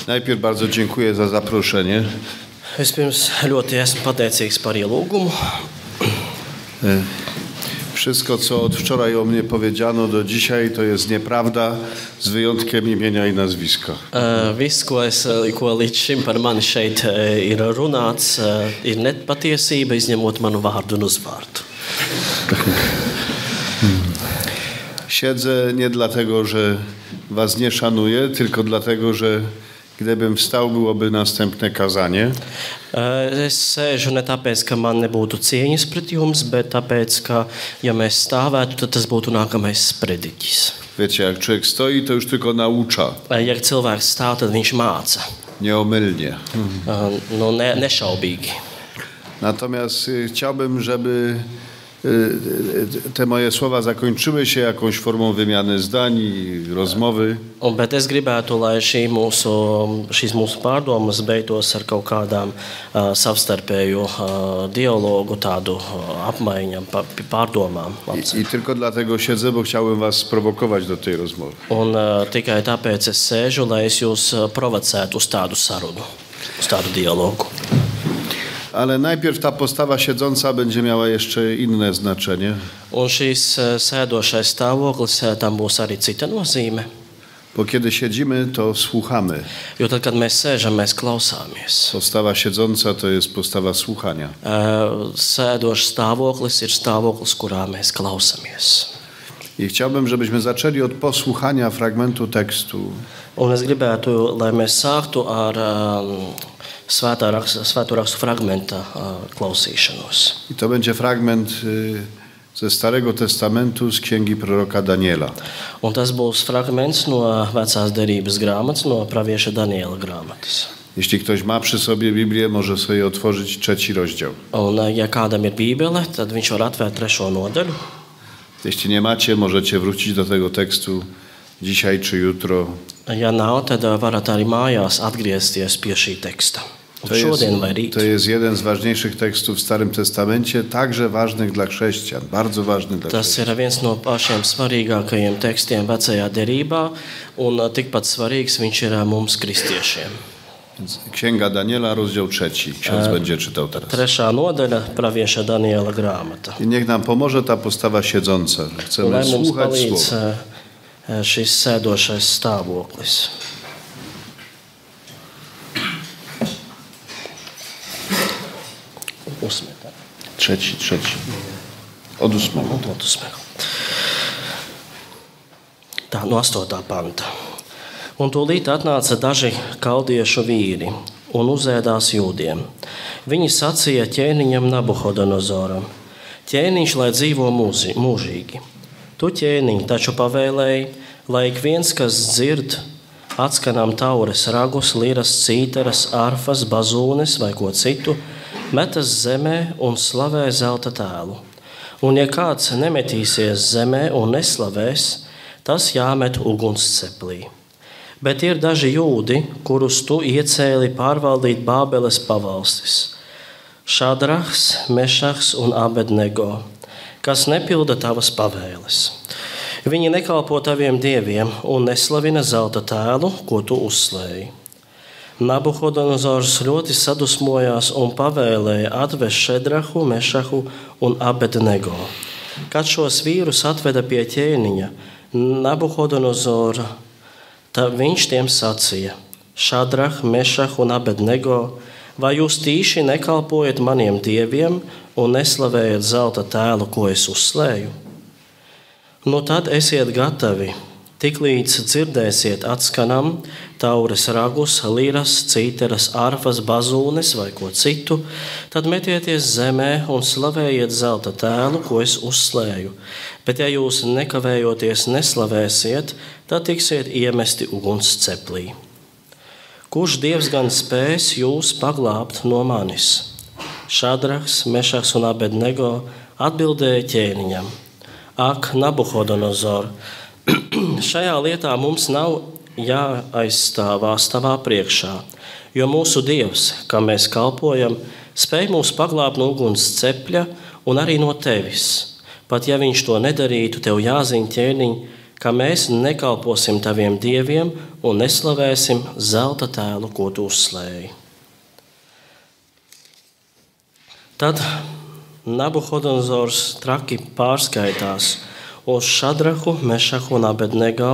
Najpierw bardzo dziękuję za zaproszenie. Vispirms ļoti esmu pateicīgs par ielūgumu. Wszystko, co od wczoraj o mnie powiedziano do dzisiaj, to jest nieprawda, z wyjątkiem imienia i nazwiska. Viss, ko līdz šim par mani šeit ir runāts, ir nepatiesība, izņemot manu vārdu un uzvārdu. Siedzę nie dlatego, że was nie szanuję, tylko dlatego, że gdybym wstał, byłoby następne kazanie. Es sēžu ne tāpēc, ka man nebūtu cieņas pret jums, bet tāpēc, ka, ja mēs stāvētu, tad tas būtu nākamais sprediķis. Wiecie, jak człowiek stoi, to już tylko naucza. Ja cilvēks stāv, tad viņš māca. Nieomylnie. Nešaubīgi. Natomiast chciałbym, żeby te moje słowa zakończyły się jakąś formą wymiany zdań i rozmowy. Bet es gribētu, lai šīs mūsu pārdomas beigtos ar kaut kādām savstarpēju dialogu, tādu apmaiņu, pārdomām. I tylko dlatego siedzę, bo chciałbym was sprowokować do tej rozmowy. Un tikai tāpēc es sēžu, lai es jūs provocētu uz tādu sarunu, uz tādu dialogu. Ale najpierw ta postawa siedząca będzie miała jeszcze inne znaczenie. Un šīs sēdošais stāvoklis, tam būs arī cita nozīme. Bo kiedy siedzimy, to słuchamy. Jo tad, kad mēs sēžam, mēs klausāmies. Postawa siedząca to jest postawa słuchania. Sēdošs stāvoklis ir stāvoklis, kurā mēs klausāmies. I chciałbym, żebyśmy zaczęli od posłuchania fragmentu tekstu. Un es gribētu, lai mēs sāktu ar Svēto rakstu fragmenta klausīšanos. I to będzie fragment ze Starego Testamentu z księgi proroka Daniela. Un tas būs fragments no Vecās derības grāmatas, no pravieša Daniela grāmatas. Jeśli ktoś ma przy sobie Biblię, może sobie otworzyć 3 rozdział. Un ja kādam ir Bībele, tad viņš var atvērt 3. nodaļu. Jeśli nie macie, możecie wrócić do tego tekstu dzisiaj czy jutro. Ja nav, tad varat arī mājās atgriezties pie šī teksta. To jest jeden z ważniejszych tekstów w Starym Testamencie, także ważnych dla chrześcijan, bardzo ważnych dla chrześcijan. Tas ir viens no pašiem svarīgākajiem tekstiem Vecajā derībā, un tikpat svarīgs viņš ir mums kristiešiem. Księga Daniela, rozdział 3. Ksiądz będzie czytał teraz. 3. nodaļa, pravieša Daniela grāmata. I niech nam pomoże ta postawa siedząca. Chcemy słuchać słowa. Šis sēdošais stāvoklis. Trzeci. Od 8. Tā, no 8. panta. Un tūlīt atnāca daži kaldiešu vīri un uzēdās jūdiem. Viņi sacīja ķēniņam Nabuhodonozoram: ķēniņš, lai dzīvo mūžīgi. Tu, ķēniņ, taču pavēlēji, lai ik viens, kas dzird atskanām taures, ragus, liras, cītaras, arfas, bazūnes vai ko citu, metas zemē un slavē zelta tēlu. Un ja kāds nemetīsies zemē un neslavēs, tas jāmet uguns ceplī. Bet ir daži jūdi, kurus tu iecēli pārvaldīt Bābeles pavalstis – Šadrahs, Mešahs un Abednego, kas nepilda tavas pavēles. Viņi nekalpo taviem dieviem un neslavina zelta tēlu, ko tu uzslēji. Nabuhodonozors ļoti sadusmojās un pavēlēja atvest Šedrahu, Mešahu un Abednego. Kad šos vīrus atveda pie ķēniņa Nabuhodonozora, tad viņš tiem sacīja: Šadrah, Mešah un Abednego, vai jūs tīši nekalpojat maniem dieviem un neslavējat zelta tēlu, ko es uzslēju? Nu tad esiet gatavi, tiklīdz dzirdēsiet atskanam taures, ragus, liras, cīteras, arfas, bazūnes vai ko citu, tad metieties zemē un slavējiet zelta tēlu, ko es uzslēju. Bet ja jūs nekavējoties neslavēsiet, tad tiksiet iemesti uguns ceplī. Kurš dievs gan spēs jūs paglābt no manis? Šadrahs, Mešahs un Abednego atbildēja ķēniņam: Ak, Nabuhodonozor, šajā lietā mums nav jāaizstāvās tavā priekšā, jo mūsu dievs, kam mēs kalpojam, spēj mūs paglābt no uguns cepļa un arī no tevis. Pat ja viņš to nedarītu, tev jāzina, ķēniņ, ka mēs nekalposim taviem dieviem un neslavēsim zelta tēlu, ko tu uzslēji. Tad Nabuhodonozors traki pārskaitās uz Šadrahu, Mešahu un Abednego,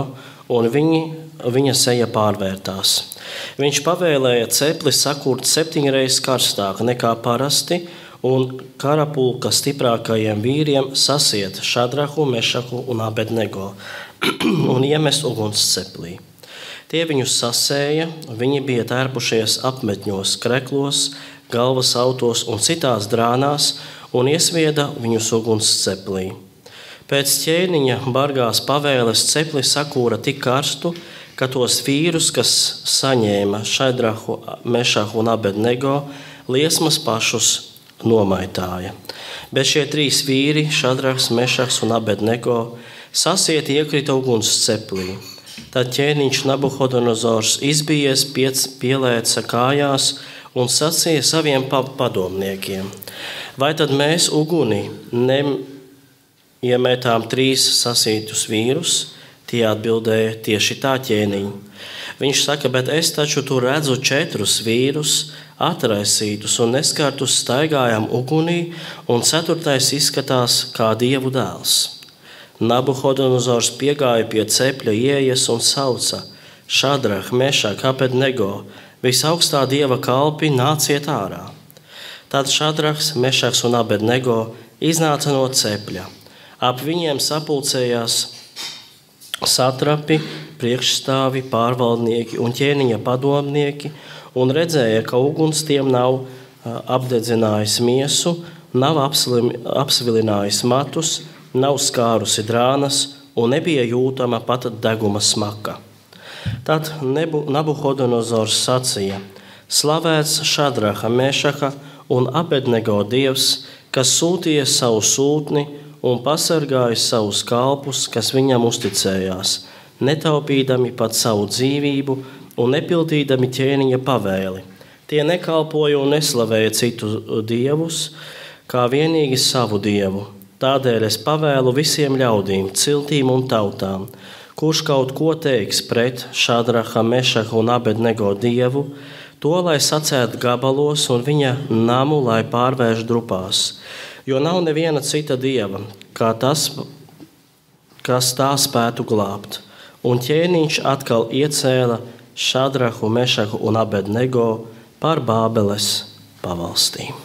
un viņa seja pārvērtās. Viņš pavēlēja cepli sakurt 7 reizes karstāk nekā parasti, un karapulka stiprākajiem vīriem sasiet Šadrahu, Mešahu un Abednego un iemest uguns ceplī. Tie viņus sasēja, viņi bija tērpušies apmetņos, kreklos, galvas autos un citās drānās, un iesvieda viņus uguns ceplī. Pēc ķēniņa bargās pavēles cepli sakūra tik karstu, ka tos vīrus, kas saņēma Šadrahu, Mešahu un Abednego, liesmas pašus nomaitāja. Bet šie 3 vīri, Šadrahs, Mešahs un Abednego, sasieti iekrita uguns ceplī. Tad ķēniņš Nabuhodonozors izbijies pielēca kājās un sacīja saviem padomniekiem: vai tad mēs uguni iemetām 3 sasītus vīrus? Tie atbildēja: tieši tā, ķēniņ. Viņš saka: bet es taču tur redzu 4 vīrus, atraisītus un neskartus staigājām ugunī, un 4. izskatās kā dievu dēls. Nabuhodonozors piegāja pie cepļa ieejas un sauca: Šadrah, Mešak, Abednego, visaugstā dieva kalpi, nāciet ārā. Tad Šadrahs, Mešaks un Abednego iznāca no cepļa. Ap viņiem sapulcējās satrapi, priekšstāvi, pārvaldnieki un ķēniņa padomnieki, un redzēja, ka uguns tiem nav apdedzinājis miesu, nav apsvilinājis matus, nav skārusi drānas un nebija jūtama pat deguma smaka. Tad Nabuhodonozors sacīja: slavēts Šadraha, Mešaha un Abednego dievs, kas sūtīja savu sūtni un pasargāja savus kalpus, kas viņam uzticējās, netaupīdami pat savu dzīvību un nepildīdami ķēniņa pavēli. Tie nekalpoja un neslavēja citu dievus, kā vienīgi savu dievu. Tādēļ es pavēlu visiem ļaudīm, ciltīm un tautām, kurš kaut ko teiks pret Šadraha, Mešaha un Abednego dievu, to lai sacēt gabalos un viņa namu lai pārvērš drupās. Jo nav neviena cita dieva, kā tas, kas tā spētu glābt. Un ķēniņš atkal iecēla Šadrahu, Mešahu un Abednego par Bābeles pavalstīm.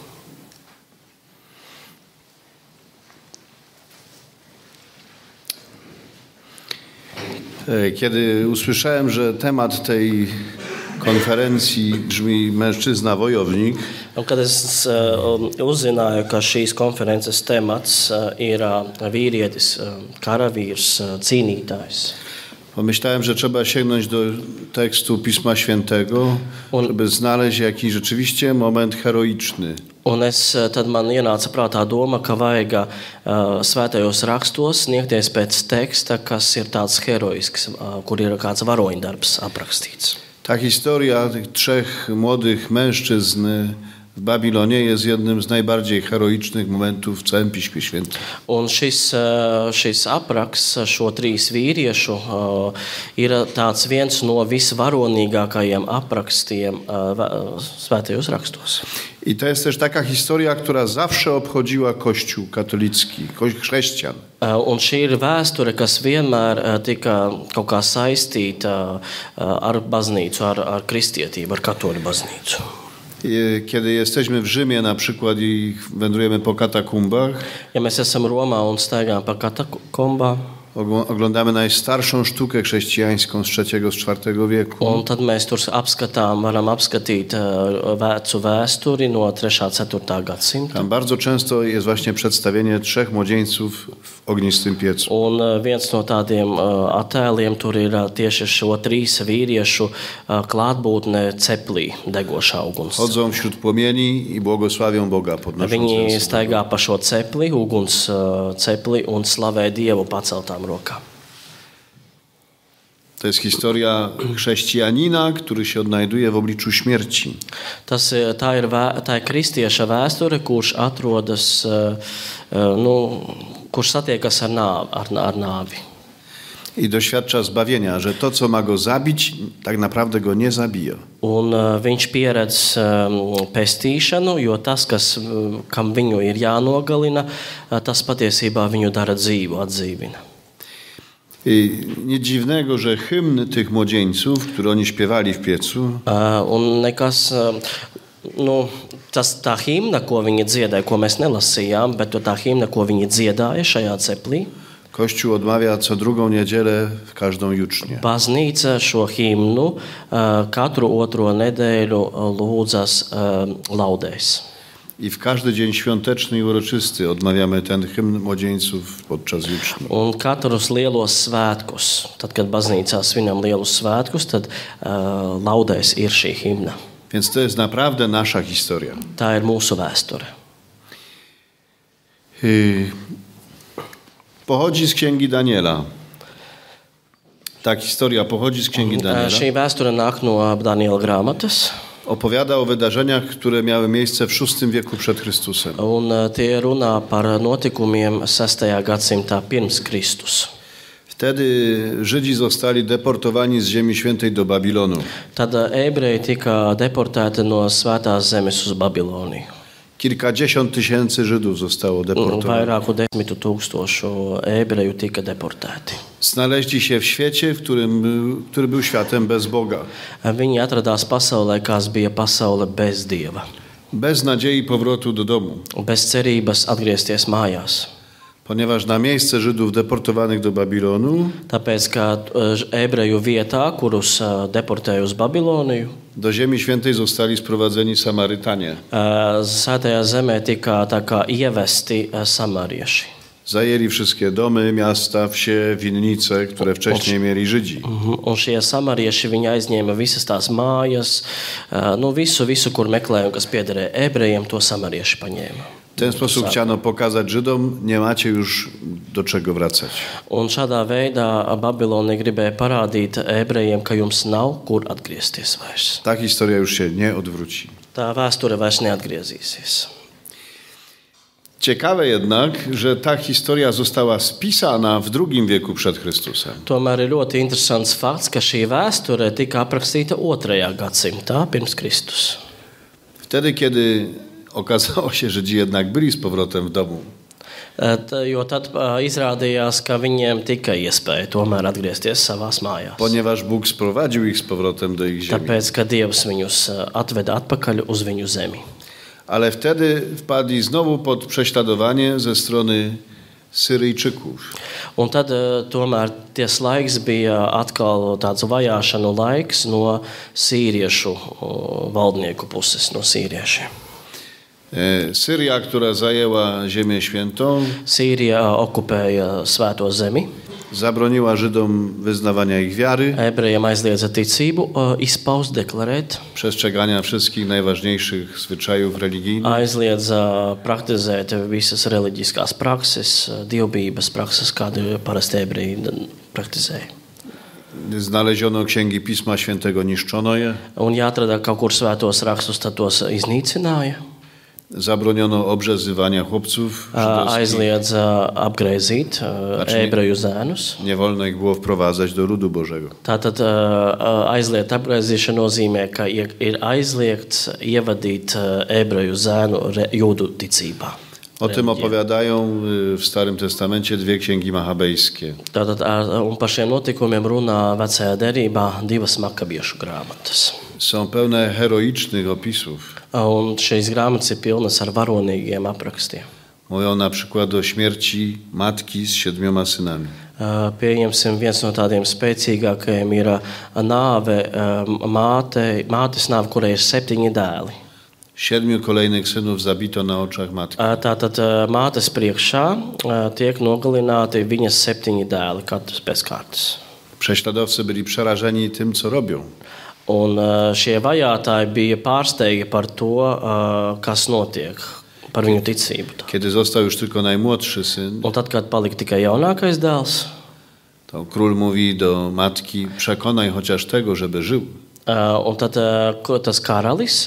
Kiedy usłyszałem, że temat tej konferencji brzmi mężczyzna wojownik, kad es uzzināju, ka šīs konferences temats ir vīrietis, karavīrs, cīnītājs, pomyślałem, że trzeba sięgnąć do tekstu Pisma Świętego, żeby znaleźć jakiś rzeczywiście moment heroiczny. Un tad man ienāca prātā doma, ka vajag svētajos rakstos sniegties pēc teksta, kas ir tāds heroisks, kur ir kāds varoņdarbs aprakstīts. Ta historia tych 3 młodych mężczyzn w Babilonie jest jednym z najbardziej heroicznych momentów w całym Piśmie Świętym. Un šis apraksts šo 3 vīriešu ir tāds viens no visvaronīgākajiem aprakstiem svētajos rakstos. I to jest też taka historia, która zawsze obchodziła Kościół katolicki, chrześcijan. Un šī ir vēsture, kas vienmēr tika kaut kā saistīta ar baznīcu, ar kristietību, ar katoļu baznīcu. Kiedy jesteśmy w Rzymie na przykład i wędrujemy po katakumbach, ja mēs esam Romā un staigājam pa katakumbām, oglądamy najstarszą sztukę chrześcijańską z III, z IV wieku. Un tad mēs tur varam apskatīt vecu vēsturi no 3. 4. gadsimta. Tam bardzo często jest właśnie przedstawienie 3 młodzieńców w ognistym piecu. Un viens no tādiem attēliem tur ir tieši šo 3 vīriešu klātbūtne ceplī degošā uguns. Chodzą wśród płomieni i błogosławią Boga podnosząc Viņi ręce. staigā pa šo cepli, uguns cepli un slavē Dievu paceltām rokām. To jest historia chrześcijanina, który się odnajduje w obliczu śmierci. Tā ir kristieša vēsture, kurš atrodas, kurš satiekas ar nāvi. I doświadcza zbawienia, że to, co ma go zabić, tak naprawdę go nie zabija. Un viņš pieredz pestīšanu, jo tas, kam viņu ir jānogalina, tas patiesībā viņu dara dzīvu, atdzīvina. I nic dziwnego, że hymn tych młodzieńców, które oni śpiewali w piecu, Un nekas, tā himna, ko viņi dziedāja, ko mēs nelasījām, bet tā himna, ko viņi dziedāja šajā ceplī, Kościół odmawia co drugą niedzielę w każdą jucznię. baznīca šo himnu katru otro nedēļu lūdzas laudēs. I w każdy dzień świąteczny i uroczysty odmawiamy ten hymn młodzieńców podczas juczni. Un katrus lielos svētkus, tad, kad baznīcā svinam lielus svētkus, tad laudēs ir šī himna. Więc to jest naprawdę nasza historia. Tā ir mūsu vēsture. Pochodzi z Księgi Daniela. Ta historia pochodzi z Księgi Daniela. Šī vēsture nāk no Daniela grāmatas, Opowiada o wydarzeniach, które miały miejsce w VI wieku przed Chrystusem. un tie runā par notikumiem 6. gadsimtā pirms Kristus. Wtedy Żydzi zostali deportowani z Ziemi Świętej do Babilonu. Tad ebreji tika deportēti no Svētās zemes uz Babiloniju. Kilkadziesiąt tysięcy Żydów zostało deportowanych. Vairāku 10 000 ebreju tika deportēti. Znaleźli się w świecie, który był światem bez Boga. Viņi atradās pasaulē, kas bija pasaule bez Dieva, Bez nadziei powrotu do domu. bez cerības atgriezties mājās. Ponieważ na miejsce Żydów deportowanych do Babilonu Tāpēc, ka ebreju vietā, kurus deportēja uz Babiloniju, do Ziemi Świętej zostali sprowadzeni Samarytanie. Svētajā zemē tika tā kā ievesti samarieši. Zajęli wszystkie domy, miasta, wsie, winnice, które wcześniej mieli Żydzi. Un šie samarieši viņi aizņēma visas tās mājas, visu, kur meklēja, kas piederēja ebrejiem, to samarieši paņēma. W ten sposób chciano pokazać Żydom, nie macie już do czego wracać. Un šādā veidā Babiloni gribēja parādīt ebrejiem, ka jums nav kur atgriezties vairs. Ta historia już się nie odwróci. Tā vēsture vairs neatgriezīsies. Ciekawe jednak, że ta historia została spisana w II wieku przed Chrystusem. Tomēr ir ļoti interesants fakts, ka šī vēsture tika aprakstīta 2. gadsimtā pirms Kristus. Wtedy, kiedy okazało się, że Żydzi jednak byli z powrotem w domu. Jo tad izrādījās, ka viņiem tika iespēja tomēr atgriezties savās mājās. Ponieważ Bóg sprowadził ich z powrotem do ich ziemi. Tāpēc, ka Dievs viņus atveda atpakaļ uz viņu zemi. Ale wtedy wpadli znowu pod prześladowanie ze strony Syryjczyków. Un tad tomēr ties laiks bija atkal tāds vajāšanu laiks no sīriešu valdnieku puses, no sīriešiem. Syria, która zajęła Ziemię Świętą, Sīrija okupēja Svēto zemi. zabroniła Żydom wyznawania ich wiary, Ebrejiem aizliedza ticību izpaust, deklarēt, przestrzegania wszystkich najważniejszych zwyczajów religijnych. aizliedza praktizēt visas reliģiskās prakses, dievbības prakses, kādu parasti ebreji praktizēja. Znaleziono księgi Pisma Świętego, niszczono je. Un jāatrada kaut kur svētos rakstus, tad tos iznīcināja. Zabroniono obrzezywania chłopców żydowskich. Aizliedza apgriezīt ebreju zēnus. Nie wolno ich było wprowadzać do ludu Bożego. Tātad aizliegt apgriezīšana nozīmē, ka ir aizliegts ievadīt ebreju zēnu jūdu ticībā. O tym opowiadają w Starym Testamencie dwie księgi machabejskie. Tātad un par šiem notikumiem runā Vecajā derībā divas makabiešu grāmatas. Są pełne heroicznych opisów. Un šīs grāmatas ir pilnas ar varonīgiem aprakstiem. Mówią na przykład o śmierci matki z 7 synami. Pieņemsim, viens no tādiem spēcīgākajiem ir nāve, mātes nāve, kurai ir 7 dēli. 7 kolejnych synów zabito na oczach matki. Tātad mātes priekšā tiek nogalināti viņas 7 dēli, katrs pēc kārtas. Prześladowcy byli przerażeni tym, co robią. Un šie vajātāji bija pārsteigti par to, kas notiek, par viņu ticību. Kiedy został już tylko najmłodszy syn, Un tad, kad palika tikai jaunākais dēls, to król mówi do matki: przekonaj chociaż tego, żeby żył. Un tad tas karalis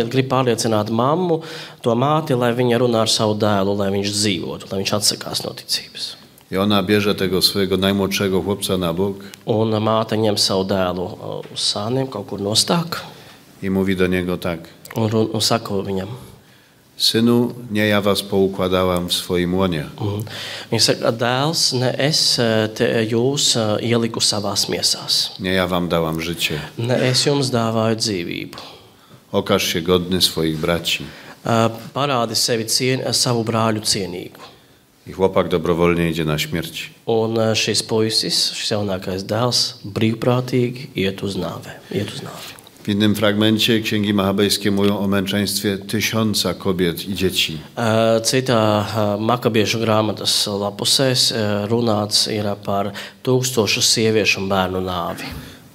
grib pārliecināt mammu, to māti, lai viņa runā ar savu dēlu, lai viņš dzīvotu, lai viņš atsakās no ticības. I ona bierze tego swojego najmłodszego chłopca na bok Un māte ņem savu dēlu uz sāniem kaut kur nostāk i mówi do niego tak. un saka viņam. Synu, nie ja was poukładałam w swoim łonie. Viņa saka, dēls, ne es jūs ieliku savās miesās. Nie ja wam dałam życie. Ne es jums dāvāju dzīvību. Okaż się godny swoich braci. Parādi savu brāļu cienīgu. I chłopak dobrowolnie idzie na śmierć. Un šis puisis, šis jaunākais dēls, brīvprātīgi iet uz nāvi. W innym fragmencie Księgi Machabejskie mówią o męczeństwie 1000 kobiet i dzieci. Citā Makabiešu grāmatas lapusēs runāts ir par 1000 sieviešu un bērnu nāvi.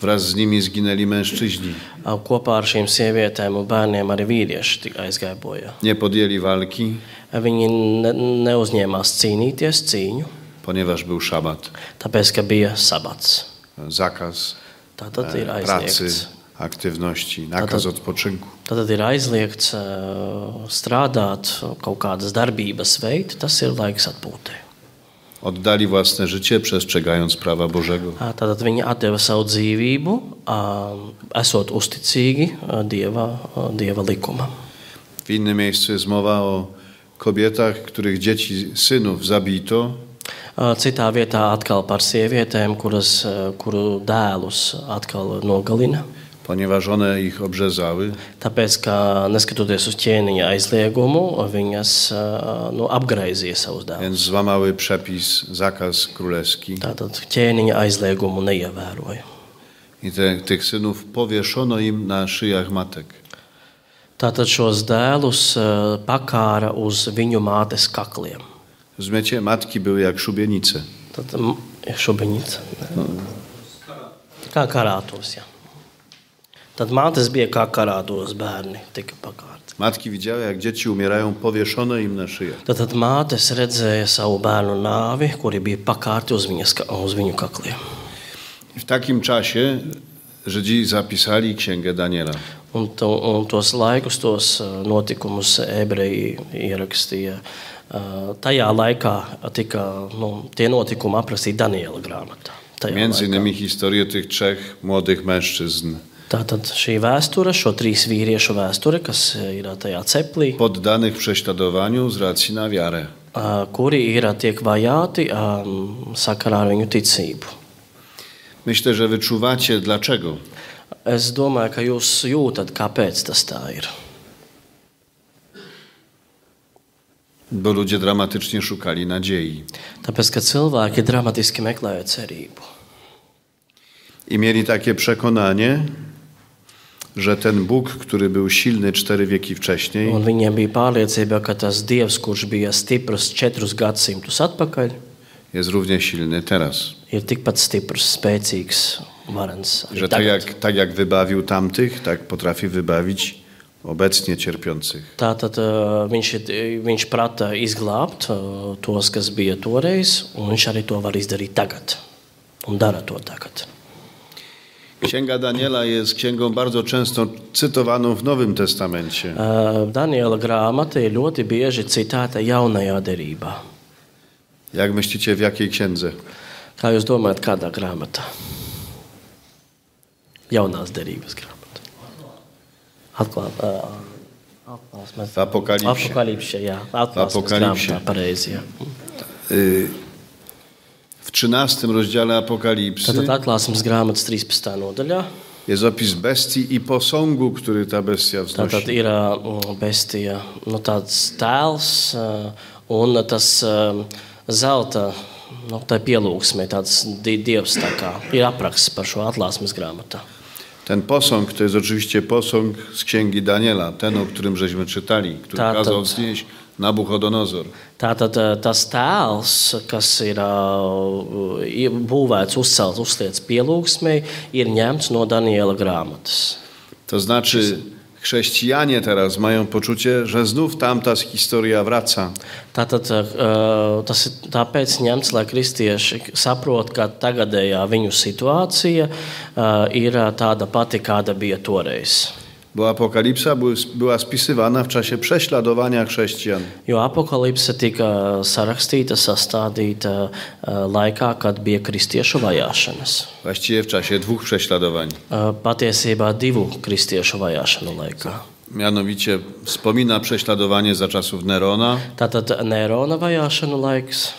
Wraz z nimi zginęli mężczyźni. Kopā ar šīm sievietēm un bērniem arī vīrieši aizgāja bojā. Nie podjęli walki, Viņi neuzņēmās cīnīties cīņu, ponieważ był szabat. tāpēc, ka bija sabats. Zakaz Tātad ir pracy, aizliegts. aktywności, nakaz odpoczynku. Tātad ir aizliegts strādāt, kaut kādas darbības veikt, tas ir laiks atpūtē. Oddali własne życie, przestrzegając prawa Bożego. Tātad viņi atdeva savu dzīvību, esot uzticīgi Dieva likumam. W innym miejscu jest mowa o kobietach, których dzieci, synów zabito, Citā vietā atkal par sievietēm, kuru dēlus atkal nogalina. ponieważ one ich obrzezały. Tāpēc, ka neskatoties uz ķēniņa aizliegumu, viņas apgraizīja savus dēlus. Więc złamały przepis, zakaz królewski. Tātad ķēniņa aizliegumu neievēroja. I tych synów powieszono im na szyjach matek. Tātad šos dēlus pakāra uz viņu mātes kakliem. Rozumiecie? Matki były jak szubienice. Tad šubiņica. Kā karātos, jā. Tad mātes bija kā karātos bērni, tika pakārti. Matki widziały, jak dzieci umierają powieszone im na szyjach. Tad mātes redzēja savu bērnu nāvi, kuri bija pakārti uz viņu kakliem. I w takim czasie Żydzi zapisali Księgę Daniela. Un tos laikus, tos notikumus ebreji ierakstīja. Tajā laikā tika tie notikumi aprakstīti Daniela grāmatā. Między innymi historię tych 3 młodych mężczyzn. Tātad šī vēsture, šo 3 vīriešu vēsture, kas ir tajā ceplī, Poddanych prześladowaniu z racji na wiarę. Kuri tiek vajāti sakarā ar viņu ticību. Myślę, że wyczuwacie dlaczego. Es domāju, ka jūs jūtat, kāpēc tas tā ir. Bo ludzie dramatycznie szukali nadziei. Tāpēc, ka cilvēki dramatiski meklēja cerību. I mieli takie przekonanie, że ten Bóg, który był silny 4 wieki wcześniej, Un viņiem bija pārliecība, ka tas Dievs, kurš bija stiprs 4 gadsimtus atpakaļ, jest równie silny teraz. ir tikpat stiprs, spēcīgs, varens. Że tak jak wybawił tamtych, tak potrafi wybawić obecnie cierpiących. Tātad viņš prata izglābt tos, kas bija toreiz, un viņš arī to var izdarīt tagad. Un dara to tagad. Księga Daniela jest księgą bardzo często cytowaną w Nowym Testamencie. Daniela grāmata ir ļoti bieži citēta jaunajā derībā. Jak myślicie, w jakiej księdze? Kā jūs domājat, kādā grāmatā? Jaunās derības grāmata. W Apokalipsie. Apokalipsie, jā. Atklāsmes grāmatā, pareizi, jā. W 13 rozdziale Apokalipsy Tātad atklāsmes grāmatas 13. nodaļā. jest opis bestii i posągu, który ta bestia Tātad wznosi. ir bestija, tāds tēls un tas zelta, tā pielūgsme, tāds dievs tā kā ir apraksts par šo atklāsmes grāmatā. Ten posąg to jest oczywiście posąg z księgi Daniela, ten, o którym żeśmy czytali, który Tak, kazał tak. wznieść Nabuchodonozor. Tātad tas tēls, kas ir būvēts, uzcelts, uzliekts pielūgsmei, ir ņemts no Daniela grāmatas. To znaczy, chrześcijanie teraz mają poczucie, że znów tamta historia wraca. Tātad tas ir tāpēc ņemts, lai kristieši saprot, ka tagadējā viņu situācija ir tāda pati, kāda bija toreiz. Bo Apokalipsa była spisywana w czasie prześladowania chrześcijan. Jo apokalipse tika sarakstīta, sastādīta laikā, kad bija kristiešu vajāšanas. Właściwie w czasie 2 prześladowań. Patiesībā 2 kristiešu vajāšanu laikā. Mianowicie wspomina prześladowanie za czasów Nerona. Tātad Nerona vajāšanu laiks.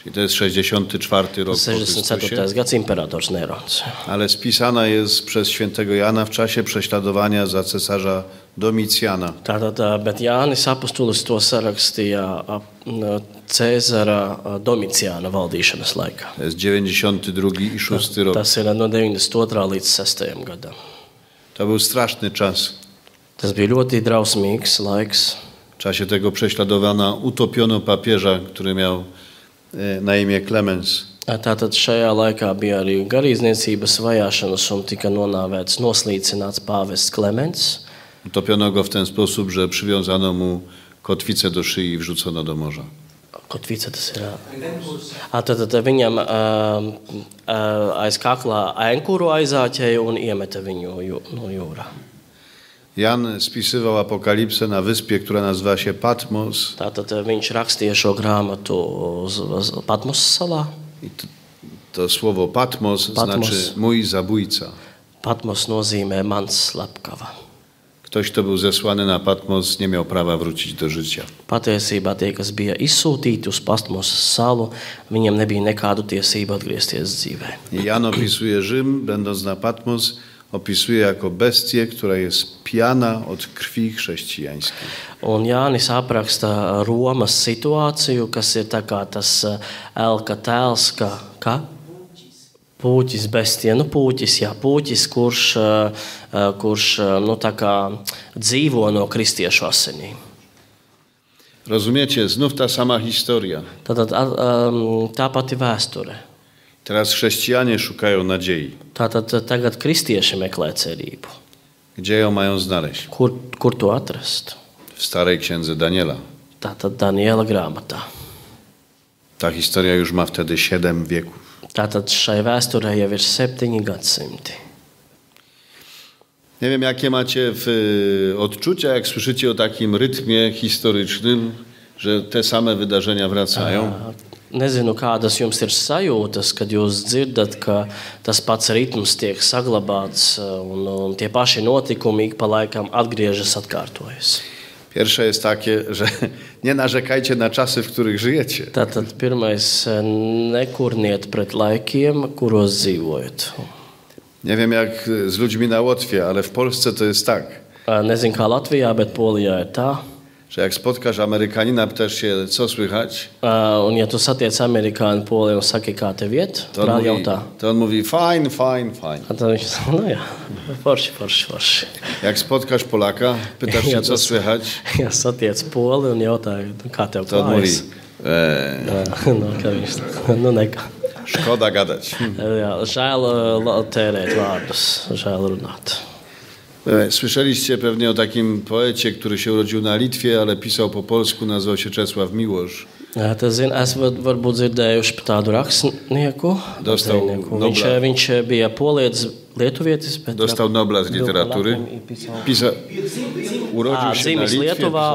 Czyli to jest 64 rok po 64. Chrystusie. gads imperators Nerons. Ale spisana jest przez świętego Jana w czasie prześladowania za cesarza Domicjana. Tātad, bet Jānis apustulis to sarakstīja Cēzara Domiciāna valdīšanas laikā. To jest 92 i 6 rok. Tas ir no 92. līdz 6. gadam. To był straszny czas. Tas bija ļoti drausmīgs laiks. W czasie tego prześladowania utopiono papieża, który miał na imię Klemens. Tātad šajā laikā bija arī garīdzniecības vajāšanas un tika nonāvēts noslīcināts pāvests Klemens. Utopiono go w ten sposób, że przywiązano mu kotwicę do szyi i wrzucono do morza. Kotvica tas ir. Tad viņam aiz kaklā ankuru aizāķēja un iemeta viņu no jūrā. Jan spisywał Apokalipsę na wyspie, która nazywa się Patmos. Tātad viņš rakstīja šo grāmatu uz Patmos salā. I to słowo Patmos znaczy mój zabójca. Patmos nozīmē mans slepkava. Ktoś, kto był zesłany na Patmos, nie miał prawa wrócić do życia. Patiesībā tie, kas bija izsūtīti uz Patmos salu, viņiem nebija nekādu tiesību atgriezties dzīvē. I Jan opisuje Rzym, będąc na Patmos, opisuje jako bestię, która jest pijana od krwi chrześcijańskiej. Un Jānis apraksta Romas situāciju, kas ir tā kā tas elka tēls, kā pūķis bestie, pūķis, kurš tā kā dzīvo no kristiešu asinīm. Rozumiecie, znów ta sama historia. Tātad tā pati vēsture. Teraz chrześcijanie szukają nadziei. Tātad tagad kristieši meklē cerību. Gdzie ją mają znaleźć? Kur to atrast? W starej księdze Daniela. Tātad Daniela grāmatā. Ta historia już ma wtedy 7 wieków. Tātad šai vēsturē jau ir 7 gadsimti. Nie wiem, jakie macie odczucia, jak słyszycie o takim rytmie historycznym, że te same wydarzenia wracają. Nezinu, kādas jums ir sajūtas, kad jūs dzirdat, ka tas pats ritms tiek saglabāts un tie paši notikumi ik pa laikam atgriežas, atkārtojas. Pierwsze jest takie, że nie narzekajcie na czasy, w których żyjecie. Tātad pirmais, nekurniet pret laikiem, kuros dzīvojat. Nie wiem, jak z ludźmi na Łotwie, ale w Polsce to jest tak. Nezinu, kā Latvijā, bet Polijā ir tā. Że jak spotkasz Amerykanina, pytasz się, co słychać, Un ja tu satiec amerikāņu Poliju un saki, kā tev iet, to on mówi fine. A tad viņš saka, no jā, forši. Jak spotkasz Polaka, pytasz się, co słychać, Ja satiec Poli un jautāju, kā tev to on mówi, no nekā. szkoda gadać. Jā, žēl tērēt vārdus, žēl runāt. Słyszeliście pewnie o takim poecie, który się urodził na Litwie, ale pisał po polsku, nazywał się Czesław Miłosz. Tas zina, esat varbūt dzirdējuši par tādu rakstnieku. Viņš bija polietis, lietuvietis. Dostał Nobla z literatury. Urodził się na dzimis Litwie. Lietuvā,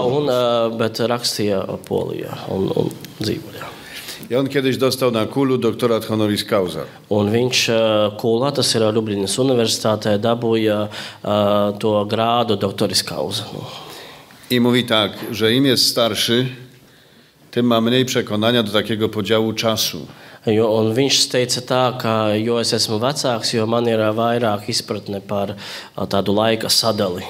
bet rakstīja Polijā un dzīvoja. I on kiedyś dostał na Kulu doktorat honoris causa. Un viņš Kulā, tas ir Lublinas universitātē, dabūja to grādu doktoris causa. I mówi tak, że im jest starszy, tym ma mniej przekonania do takiego podziału czasu. Un viņš teica tā, ka jo es esmu vecāks, jo man ir vairāk izpratne par tādu laika sadali.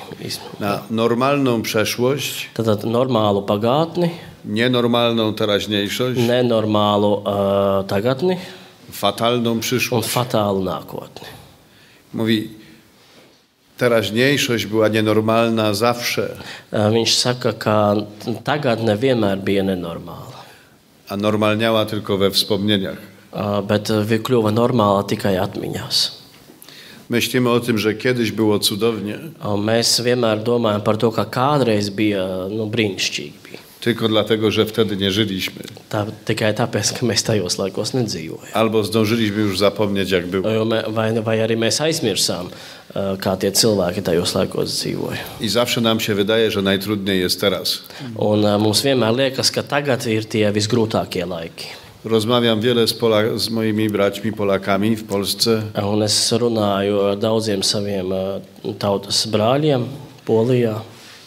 Na normalną przeszłość, Tātad normālu pagātni, nienormalną teraźniejszość, nenormālu tagadni fatalną un przyszłość. fatālu nākotni. Mówi, teraźniejszość była nienormalna zawsze, Viņš saka, ka tagadne vienmēr bija nenormāla, a normalniała tylko we wspomnieniach. bet kļuva normāla tikai atmiņās. Myślimy o tym, że kiedyś było cudownie, Mēs vienmēr domājam par to, ka kādreiz bija brīnišķīgi. tylko dlatego, że wtedy nie żyliśmy. Tikai tāpēc, ka mēs tajos laikos nedzīvojam. Albo zdążyliśmy już zapomnieć, jak było. Vai arī mēs aizmirsām, kā tie cilvēki tajos laikos dzīvoja. I zawsze nam się wydaje, że najtrudniej jest teraz. Un mums vienmēr liekas, ka tagad ir tie visgrūtākie laiki. Rozmawiam wiele z moimi braćmi Polakami w Polsce. Un es runāju ar daudziem saviem tautas brāļiem Polijā.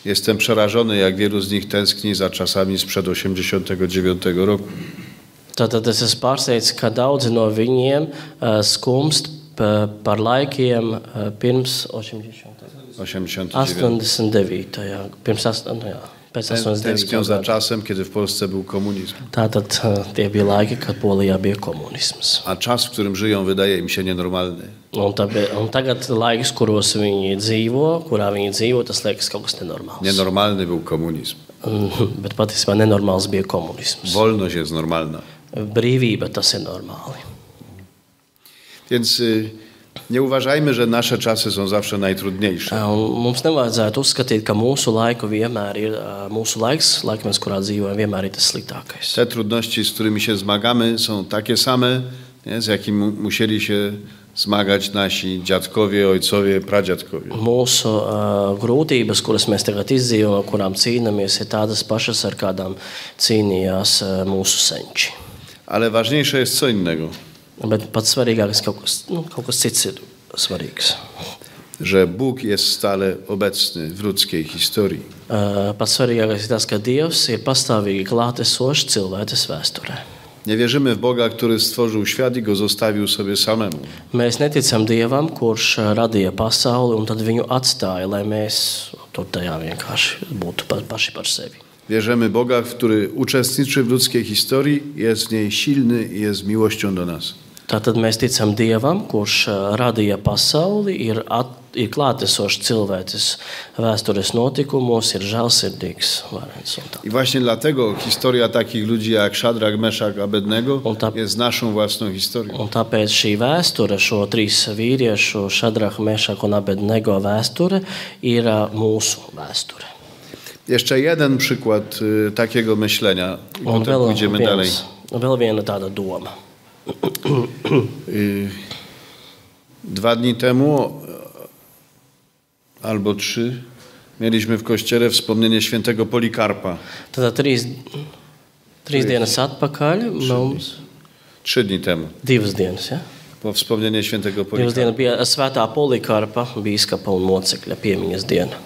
Jestem przerażony, jak wielu z nich tęskni za czasami sprzed 1989 roku. Tātad es esmu pārsteigts, ka daudzi no viņiem skumst par laikiem pirms 89. Pēc 89. Tęsknią za czasem, kiedy w Polsce był komunizm. Tātad tie bija laiki, kad Polijā bija komunisms. A czas, w którym żyją, wydaje im się nienormalny. Un tagad laiks, kurā viņi dzīvo, tas liekas kaut kas nenormāls. Nienormalny był komunizm. Bet patiesībā nenormāls bija komunisms. Wolność jest normalna. Brīvība, tas ir normāli. Więc nie uważajmy, że nasze czasy są zawsze najtrudniejsze. Mums nevajadzētu uzskatīt, ka mūsu laiks, laikmets, kurā dzīvojam, vienmēr ir tas sliktākais. Te trudności, z którymi się zmagamy, są takie same, nie, z jakimi musieli się zmagać nasi dziadkowie, ojcowie, pradziadkowie. Mūsu grūtības, kuras mēs tagad izdzīvojam, kurām cīnāmies, ir tādas pašas, ar kādām cīnījās mūsu senči. Ale ważniejsze jest co innego. Bet pats svarīgākais kaut kas cits ir svarīgs. Że Bóg jest stale obecny w ludzkiej historii. Pats svarīgākais ir tas, ka Dievs ir pastāvīgi klātesošs cilvēces vēsturē. Nie wierzymy w Boga, który stworzył świat i go zostawił sobie samemu. Mēs neticam Dievam, kurš radīja pasauli un tad viņu atstāja, lai mēs tur tajā vienkārši būtu paši par sevi. Wierzymy Boga, który uczestniczy w ludzkiej historii, jest w niej silny i jest miłością do nas. Tātad mēs ticam Dievam, kurš radīja pasauli, ir klātesošs cilvēces vēstures notikumos, ir žēlsirdīgs, varens un tā. I właśnie dlatego historia takich ludzi jak Szadrach, Meszach, Abednego jest naszą własną historią. Un tāpēc šī vēsture, šo trīs vīriešu, Šadraha, Mešaha un Abednego vēsture, ir mūsu vēsture. Jeszcze jeden przykład takiego myślenia i potem pójdziemy dalej. Vēl viena tāda doma. 2 dni temu albo 3 mieliśmy w kościele wspomnienie świętego Polikarpa. Tad trīs dienas atpakaļ mums. 3 dni temu. 2 dienas, ja? Po wspomnienie świętego 2 Polikarpa. dienas bija svētā Polikarpa, bīskapa un mocekļa piemiņas diena.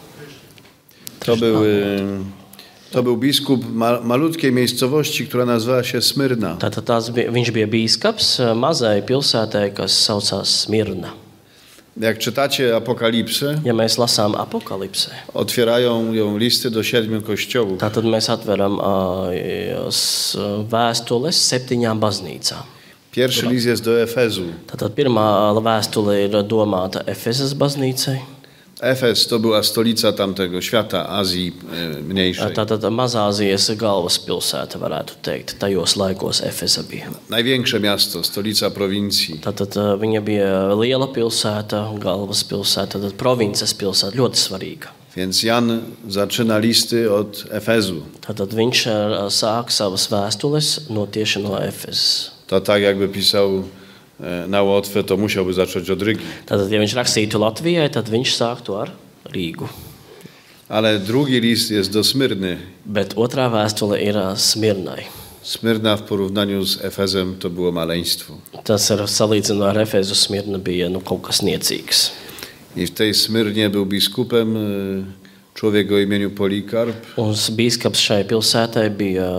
To był biskup malutkiej miejscowości, która nazywała się Smyrna. Viņš bija bīskaps mazai pilsētai, kas saucās Smirna. Jak czytacie Apokalipsę, Ja mēs lasām Apokalipsē, otwierają ją listy do 7 kościołów. tad mēs atveram vēstules 7 baznīcām. Pierwszy list jest do Efezu. Tātad pirmā vēstule ir domāta Efesas baznīcai. Efes to była stolica tamtego świata, Azji mniejszej. Tātad Mazāzijas galvaspilsēta, varētu teikt. Tajos laikos Efesa bija. Największe miasto, stolica prowincji. Tātad viņa bija liela pilsēta, galvaspilsēta, tad provinces pilsēta, ļoti svarīga. Więc Jan zaczyna listy od Efezu. Tātad viņš sāk savas vēstules tieši no Efesas. To tak jakby pisał na Łotwę, to musiałby zacząć od Rygi. Tātad, ja viņš rakstītu Latvijai, tad viņš sāktu ar Rīgu. Ale drugi list jest do Smyrny. Bet otrā vēstule ir Smirnai. Smyrna w porównaniu z Efezem to było maleństwo. Tas ir salīdzinot ar Efezu, Smirna bija kaut kas niecīgs. I w tej Smyrnie był biskupem człowiek o imieniu Polikarp. Un bīskaps šai pilsētai bija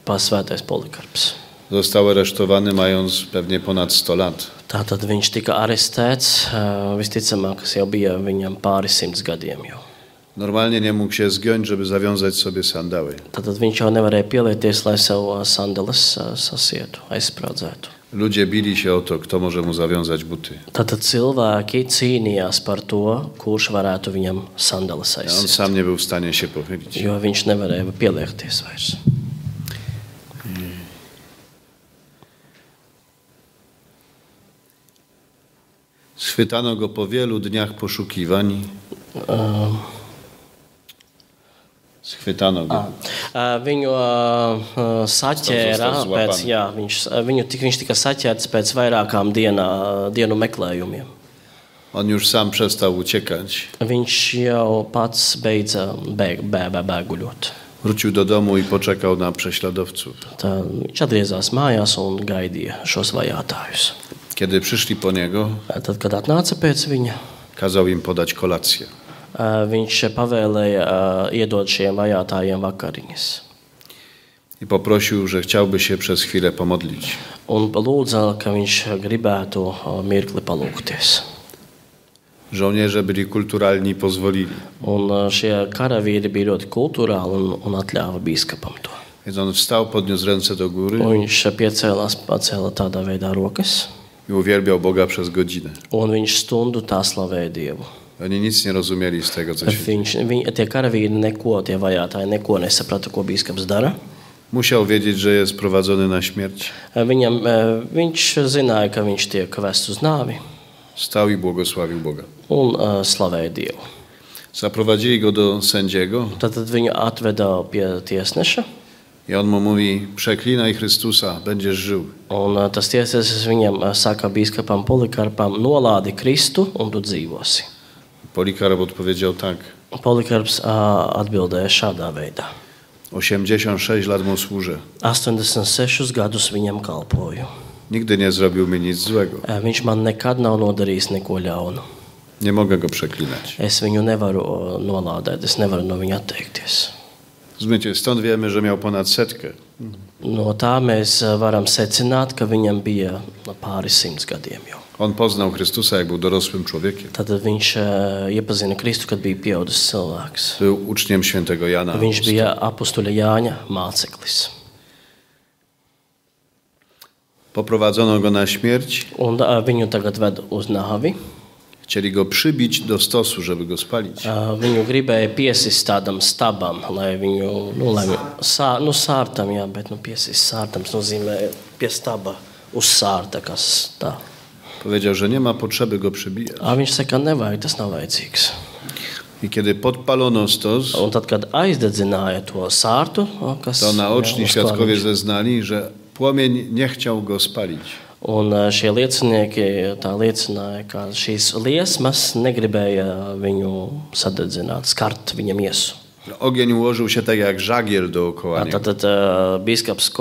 svētais Polikarps. Został aresztowany mając pewnie ponad 100 lat. Tātad viņš tika arestēts, visticamāk, kas jau bija viņam pāri 100 gadiem jau. Normalnie nie mógł się zgiąć, żeby zawiązać sobie sandały. Tātad viņš jau nevarēja pielieties, lai sev sandalas sasietu, aizsprādzētu. Ludzie bili się o to, kto może mu zawiązać buty. Tātad cilvēki cīnījās par to, kurš varētu viņam sandalas On aizsiet. sam nie był w stanie się pochylić. Jo viņš nevarēja pieliekties vairs. Schwytano go po wielu dniach poszukiwań. Schwytano go. Viņu saķēra pēc, viņš tika saķērts pēc vairākām dienu meklējumiem. On już sam przestał uciekać. Viņš jau pats beidza bēguļot. Wrócił do domu i poczekał na prześladowców. Viņš atgriezās mājās un gaidīja šos vajātājus. Kiedy przyszli po niego, Tad, kad atnāca pēc viņa, kazał im podać kolację. viņš pavēlēja iedot šiem vajātājiem vakariņas. I poprosił, że chciałby się przez chwilę pomodlić. Un lūdza, ka viņš gribētu mirkli palūgties. Żołnierze byli kulturalni i pozwolili. Un šie karavīri bija ļoti kultūrāli un atļāva bīskapam to. Więc on wstał, podniósł ręce do góry Un viņš pacēla tādā veidā rokas, i uwielbiał Boga przez godzinę. un viņš stundu tā slavēja Dievu. Oni nic nie rozumieli z tego, co się dzieje. Tie karavīri tie vajātāji neko nesaprata, ko bīskaps dara. Musiał wiedzieć, że jest prowadzony na śmierć. Viņš zināja, ka viņš tiek vests uz nāvi Stał i błogosławił Boga. un slavēja Dievu. Zaprowadzili go do sędziego Tad viņu atveda pie tiesneša, i on mu mówi: przeklinaj Chrystusa, będziesz żył. un tas tiesnesis viņam saka bīskapam Polikarpam: nolādi Kristu un tu dzīvosi. Polikarp odpowiedział tak. Polikarps atbildēja šādā veidā. 86 lat mu służę. 86 gadus viņam kalpoju. Nigdy nie zrobił mi nic złego. Viņš man nekad nav nodarījis neko ļaunu. Nie mogę go przeklinać. Es viņu nevaru nolādēt, es nevaru no viņa atteikties. Rozumiecie, stąd wiemy, że miał ponad 100. No tā mēs varam secināt, ka viņam bija pāri 100 gadiem jau. On poznał Chrystusa, jak był dorosłym człowiekiem. Tad viņš iepazina Kristu, kad bija pieaudzis cilvēks. Był uczniem świętego Jana. Viņš bija apustuļa Jāņa māceklis. Poprowadzono go na śmierć. Un viņu tagad ved uz nāvi. Chcieli go przybić do stosu, żeby go spalić. Viņu gribēja piesist tādam stabam, lai viņu, sārtam, jā, bet piesist sārtams nozīmē pie staba uz sārta, kas tā. Powiedział, że nie ma potrzeby go przybijać. Viņš saka, nevajag, tas nav vajadzīgs. I kiedy podpalono stos, Un tad, kad aizdedzināja to sārtu, kas to naoczni uz świadkowie klāniņš, zeznali, że płomień nie chciał go spalić. un šie liecinieki tā liecināja, ka šīs liesmas negribēja viņu sadedzināt, skart viņam miesu. Ogień ułożył się tak jak żagiel dookoła niego. Tad bīskaps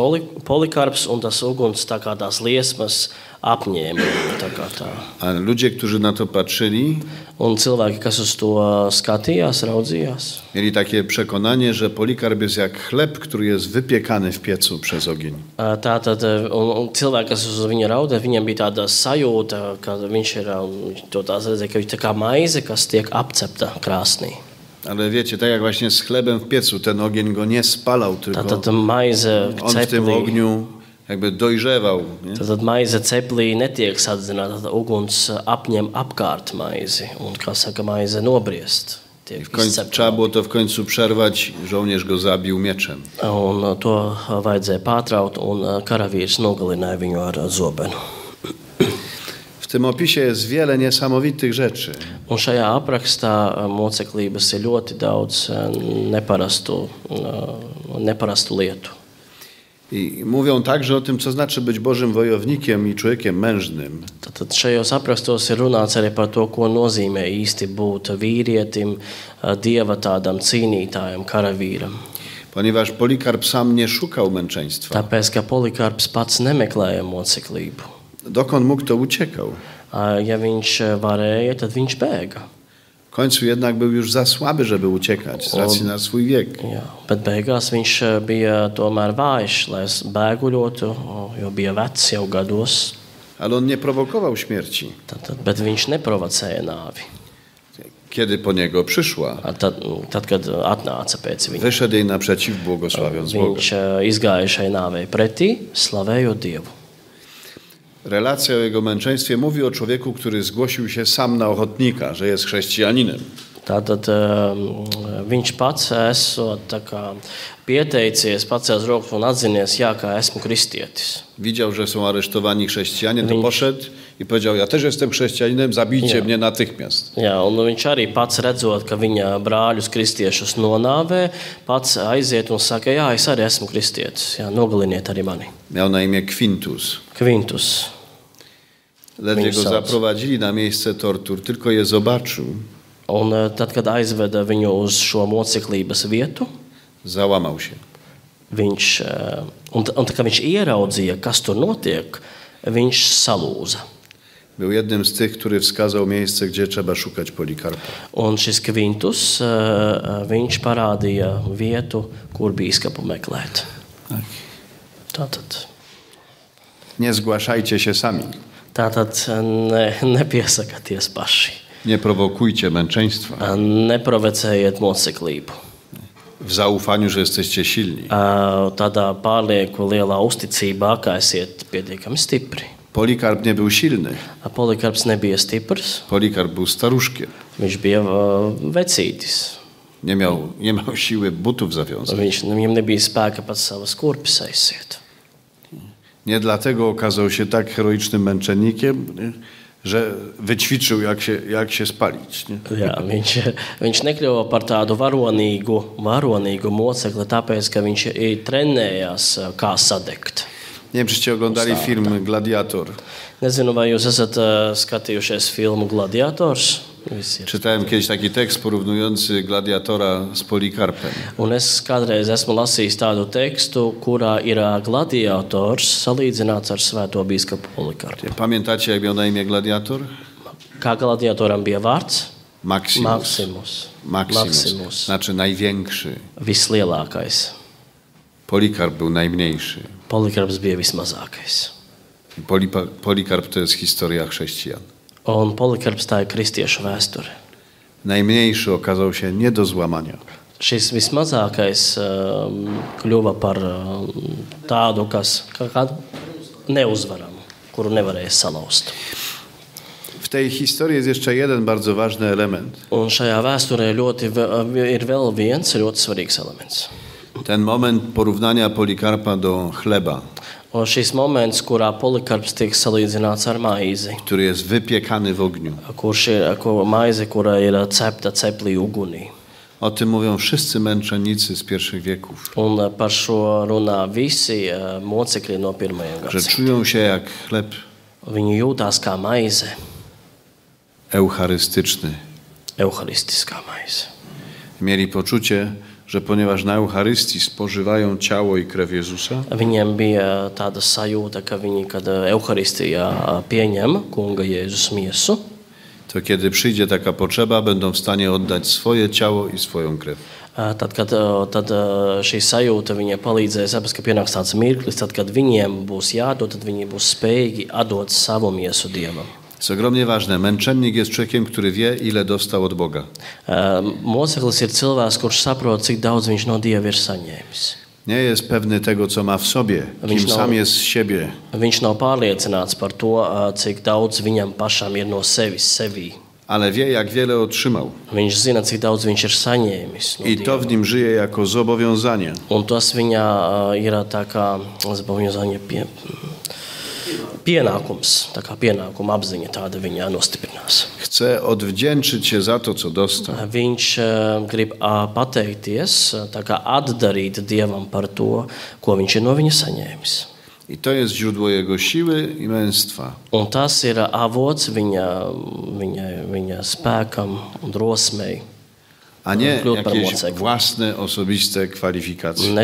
Polikarps un tas uguns tā kā tās liesmas apņēma viņu. Tā. A ludzie, którzy na to patrzyli, Un cilvēki, kas uz to skatījās, raudzījās, mieli takie przekonanie, że Polikarp jest jak chleb, który jest wypiekany w piecu przez ogień. tātad un cilvēki, kas uz viņu raudē, viņam bija tāda sajūta, ka viņš ir, to tās redzēja, ka viņš tā kā maize, kas tiek apcepta krāsnī. Ale wiecie, tak jak właśnie z chlebem w piecu, ten ogień go nie spalał, tylko Tātad maize on w tym ceplī, ogniu jakby dojrzewał. Nie? tātad maize ceplī netiek sadzināta, tad uguns apņem apkārt maizi, un, kā saka, maize nobriest. W końcu, trzeba było to w końcu przerwać, żołnierz go zabił mieczem. Un to vajadzēja pārtraukt, un karavīrs nogalināja viņu ar zobenu. W tym opisie jest wiele niesamowitych rzeczy. Un šajā aprakstā moceklības ir ļoti daudz neparastu lietu. I mówią także o tym, co znaczy być Bożym wojownikiem i człowiekiem mężnym. Tad šajos aprakstos ir runāts arī par to, ko nozīmē īsti būt vīrietim, Dieva tādam cīnītājam, karavīram. Ponieważ Polikarp sam nie szukał męczeństwa. Tāpēc, ka Polikarps pats nemeklēja moceklību. Dokąd mógł, to uciekał. Ja viņš varēja, tad viņš bēga. W końcu jednak był już za słaby, żeby uciekać z racji na swój wiek. Jā, bet beigās viņš bija tomēr vājš, lai bēguļotu, jo bija vecs jau gados. Ale on nie prowokował śmierci. Bet viņš neprovocēja nāvi. Kiedy po niego przyszła, Tad, kad atnāca pēc viņa, wyszedł jej naprzeciw, błogosławiąc Boga. viņš izgāja šai nāvei pretī, slavējot Dievu. Relacja o jego męczeństwie mówi o człowieku, który zgłosił się sam na ochotnika, że jest chrześcijaninem. Tātad viņš pats esot tā kā pieteicies, pacēlis rokas un atzinies, jā, kā esmu kristietis. Widział, że są aresztowani chrześcijanie, to poszedł i powiedział, ja też jestem chrześcijaninem, zabijcie mnie natychmiast. Jā, un viņš arī pats redzot, ka viņa brāļus kristiešus nonāvē, pats aiziet un saka, jā, es arī esmu kristietis, jā, nogaliniet arī mani. Miał na imię Quintus. Quintus. Ledwie go zaprowadzili na miejsce tortur, tylko je zobaczył. Un tad, kad aizveda viņu uz šo moceklības vietu, załamał się. Viņš, un kad viņš ieraudzīja, kas tur notiek, viņš salūza. Był jednym z tych, który wskazał miejsce, gdzie trzeba szukać Polikarpa. Un šis Quintus, viņš parādīja vietu, kur bīskapu meklēt. Tak. Tātad. Nie zgłaszajcie się sami. Tātad nepiesakieties paši. Nie prowokujcie męczeństwa. Neprovocējiet moceklību. W zaufaniu, że jesteście silni. Tādā pārlieku lielā uzticībā, ka esiet pietiekami stipri. Polikarp nie był silny. Polikarps nebija stiprs. Polikarp był staruszkiem. Viņš bija vecītis. Nie miał siły butów zawiązać. Viņam nebija spēka pats savas kurpes aizsiet. Nie dlatego okazał się tak heroicznym męczennikiem, że wyćwiczył, jak się spalić. Nie? Jā, viņš nekļuva par tādu varonīgu mocekli, tāpēc, ka viņš trenējās, kā sadegt. Nie wiem, czyście oglądali film Gladiator. Nezinu, vai jūs esat skatījušies filmu Gladiators? Czytałem kiedyś taki tekst porównujący Gladiatora z Polikarpem. Un es kādreiz esmu lasījis tādu tekstu, kurā ir gladiators salīdzināts ar svēto bīskapu Polikarpu. Pamiętacie, jak miał na imię Gladiator? Kā gladiatoram bija vārds? Maximus. Znaczy największy. Vislielākais. Polikarp był najmniejszy. Polikarps bija vismazākais. Polikarp to jest historia chrześcijan. Un Polikarps tā ir kristiešu vēsture. Najmniejszy okazał się nie do złamania. Šis vismazākais kļuva par tādu, kas neuzvaramu, kuru nevarēja salauzt. W tej historii jest jeszcze jeden bardzo ważny element. Un šajā vēsturē ir vēl viens ļoti svarīgs elements. Ten moment porównania Polikarpa do chleba. Un šis moments, kurā Polikarps tiek salīdzināts ar maizi, który jest wypiekany w ogniu. Maize, kura ir cepta ceplī ugunī. O tym mówią wszyscy męczennicy z pierwszych wieków. Un par šo runā visi mocekļi no pirmajiem Że gadsimtiem. czują się jak chleb Viņi jūtās kā maize, eucharystyczny. euharistiskā maize. Mieli poczucie, że ponieważ na Eucharystii spożywają ciało i krew Jezusa, Viņiem bija tāda sajūta, ka viņi, kad Euharistijā pieņem kunga Jēzus miesu, to kiedy przyjdzie taka potrzeba, będą w stanie oddać swoje ciało i swoją krew. tad šī sajūta viņiem palīdzēja saprast, ka pienāks tāds mirklis, tad, kad viņiem būs jādod, tad viņi būs spējīgi atdot savu miesu Dievam. To jest ogromnie ważne. Męczennik jest człowiekiem, który wie, ile dostał od Boga. Moceklis ir cilvēks, kurš saprot, cik daudz viņš no Dieva ir saņēmis. Nie jest pewny tego, co ma w sobie, kim sam jest z siebie. Viņš nav pārliecināts par to, cik daudz viņam pašam ir no sevis sevī. Ale wie, jak wiele otrzymał. Viņš zina, cik daudz viņš ir saņēmis no I to w nim żyje jako zobowiązanie. Un tas viņā ir tā kā pienākums, tā kā pienākuma apziņa tāda viņā nostiprinās. Chce odwdzięczyć się za to, co dostał. Viņš grib pateikties, tā kā atdarīt Dievam par to, ko viņš ir no viņa saņēmis. I to jest źródło jego siły i męstwa. Un tas ir avots viņa spēkam un drosmei. A nie jakieś własne, osobiste kwalifikacje.